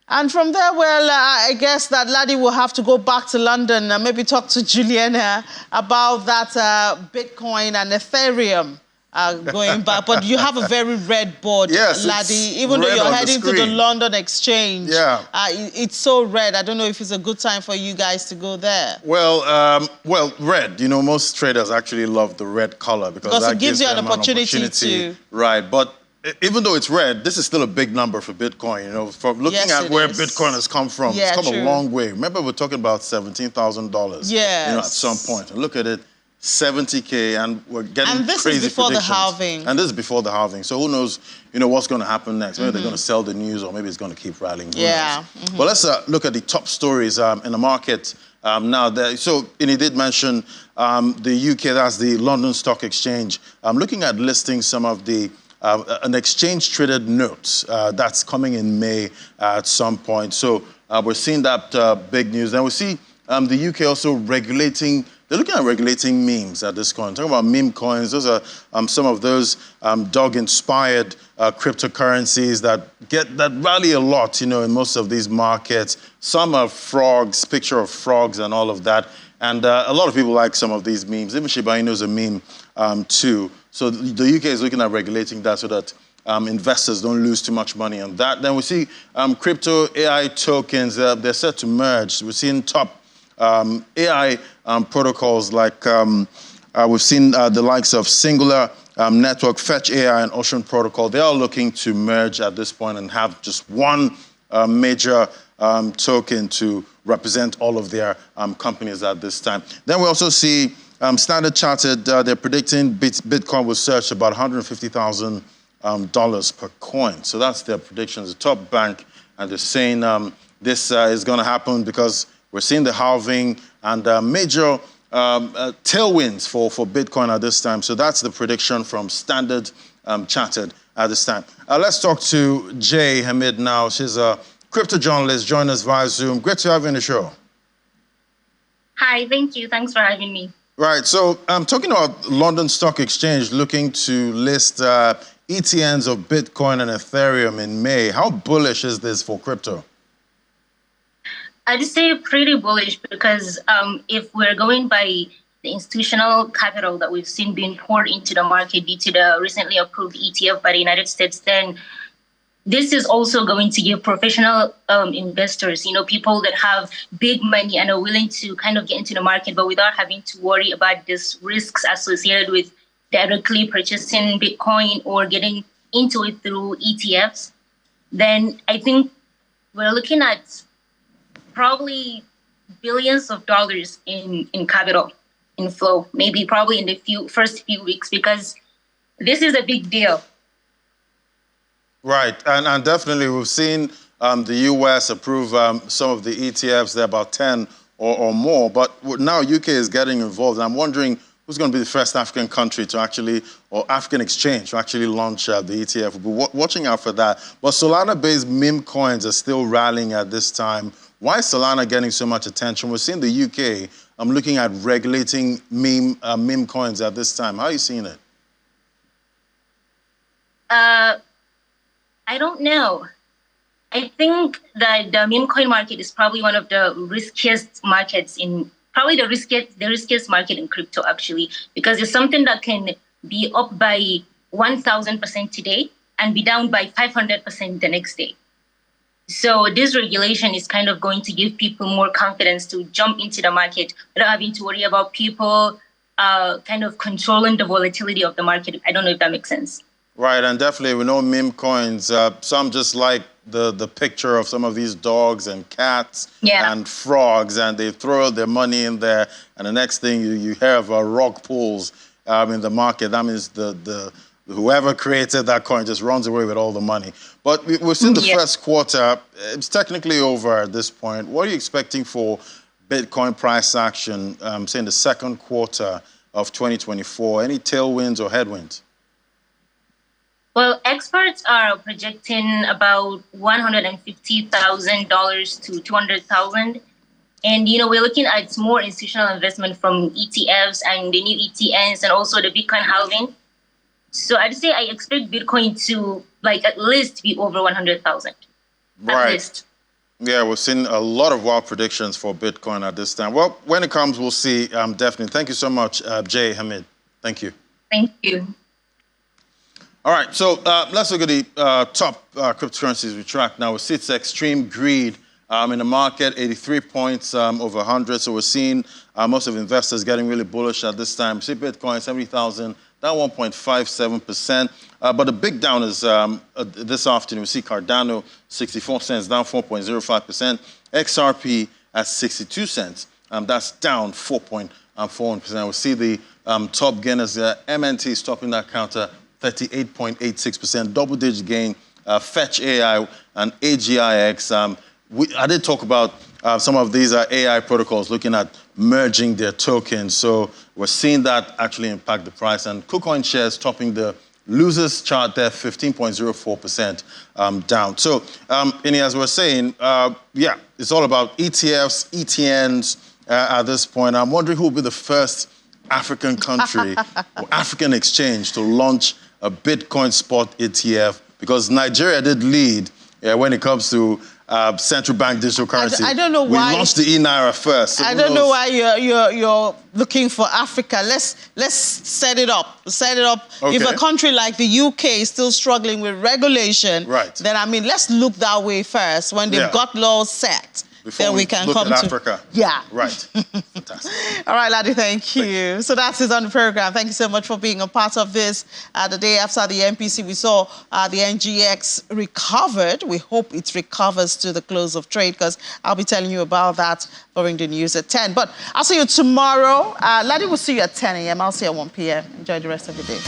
And from there, well, I guess that Laddie will have to go back to London and maybe talk to Juliana about that Bitcoin and Ethereum going back. But you have a very red board, yes, Laddie. Even though you're heading to the London Exchange, it's so red. I don't know if it's a good time for you guys to go there. Well, red. You know, most traders actually love the red color because that it gives you an opportunity to... Right, but even though it's red, this is still a big number for Bitcoin. You know, from looking at where Bitcoin has come from, it's come a long way. Remember, we're talking about $17,000. Yes. You know, at some point. And look at it, 70K, and we're getting and this crazy is before predictions. the halving. And this is before the halving. So who knows, you know, what's going to happen next? Maybe they're going to sell the news, or maybe it's going to keep rallying. But let's look at the top stories in the market now. So, he did mention the UK, that's the London Stock Exchange. I'm looking at listing some of the an exchange-traded note that's coming in May at some point. So we're seeing that big news. And we see the UK also regulating, they're looking at regulating memes at this point. Talking about meme coins, those are some of those dog-inspired cryptocurrencies that rally a lot, you know, in most of these markets. Some are frogs, picture of frogs and all of that. And a lot of people like some of these memes. Even Shiba Inu is a meme too. So the UK is looking at regulating that so that investors don't lose too much money on that. Then we see crypto AI tokens, they're set to merge. We're seeing top AI protocols like we've seen the likes of Singular Network, Fetch AI, and Ocean Protocol. They are looking to merge at this point and have just one major token to represent all of their companies at this time. Then we also see Standard Chartered, they're predicting Bitcoin will surge about $150,000 per coin. So that's their predictions. The top bank, and they're saying this is going to happen because we're seeing the halving and major tailwinds for Bitcoin at this time. So that's the prediction from Standard Chartered at this time. Let's talk to Jay Hamid now. She's a crypto journalist, join us via Zoom. Great to have you on the show. Hi, thank you. Thanks for having me. Right, so I'm talking about London Stock Exchange looking to list ETNs of Bitcoin and Ethereum in May. How bullish is this for crypto? I'd say pretty bullish because if we're going by the institutional capital that we've seen being poured into the market due to the recently approved ETF by the United States, then this is also going to give professional investors, you know, people that have big money and are willing to kind of get into the market, but without having to worry about these risks associated with directly purchasing Bitcoin or getting into it through ETFs. Then I think we're looking at probably billions of dollars in capital inflow, maybe probably in the first few weeks, because this is a big deal. Right, and definitely we've seen the US approve some of the ETFs. They're about 10 or more, but now UK is getting involved. And I'm wondering who's going to be the first African country to actually, or African exchange to actually launch the ETF. We'll be watching out for that. But Solana-based meme coins are still rallying at this time. Why is Solana getting so much attention? We're seeing the UK looking at regulating meme coins at this time. How are you seeing it? I don't know. I think that the meme coin market is probably one of the riskiest markets probably the riskiest market in crypto, actually, because it's something that can be up by 1,000% today and be down by 500% the next day. So this regulation is kind of going to give people more confidence to jump into the market without having to worry about people kind of controlling the volatility of the market. I don't know if that makes sense. Right, and definitely we know meme coins, some just like the picture of some of these dogs and cats and frogs, and they throw their money in there, and the next thing you hear of rug pulls in the market. That means the whoever created that coin just runs away with all the money. But we've seen the first quarter. It's technically over at this point. What are you expecting for Bitcoin price action, say in the second quarter of 2024? Any tailwinds or headwinds? Well, experts are projecting about $150,000 to $200,000. And, you know, we're looking at more institutional investment from ETFs and the new ETNs and also the Bitcoin halving. So I'd say I expect Bitcoin to, like, at least be over 100,000. Right. At least. Yeah, we've seen a lot of wild predictions for Bitcoin at this time. Well, when it comes, we'll see, definitely. Thank you so much, Jay Hamid. Thank you. Thank you. All right, so let's look at the top cryptocurrencies we track now. We see it's extreme greed in the market, 83 points over 100. So we're seeing most of investors getting really bullish at this time. We see Bitcoin, 70,000, down 1.57%. But the big down is this afternoon. We see Cardano, 64 cents, down 4.05%. XRP at 62 cents. That's down 4.41%. We see the top gainers there. MNT is topping that counter, 38.86%, double-digit gain. Fetch AI and AGIX. I did talk about some of these AI protocols looking at merging their tokens. So we're seeing that actually impact the price. And KuCoin shares topping the losers chart there, 15.04% down. So, Ini, as we're saying, yeah, it's all about ETFs, ETNs at this point. I'm wondering who will be the first African country or African exchange to launch a Bitcoin spot ETF, because Nigeria did lead when it comes to central bank digital currency. I don't know why. We launched the e-Naira first. So I don't know why you're looking for Africa. Let's set it up. Set it up. Okay. If a country like the UK is still struggling with regulation, right, then I mean, let's look that way first. When they've got laws set, before then we can look come at to Africa. Yeah. Right. Fantastic. All right, Ladi, thank you. So that's it on the program. Thank you so much for being a part of this. The day after the MPC, we saw the NGX recovered. We hope it recovers to the close of trade, because I'll be telling you about that during the news at 10. But I'll see you tomorrow. Ladi will see you at 10 a.m. I'll see you at 1 p.m. Enjoy the rest of the day.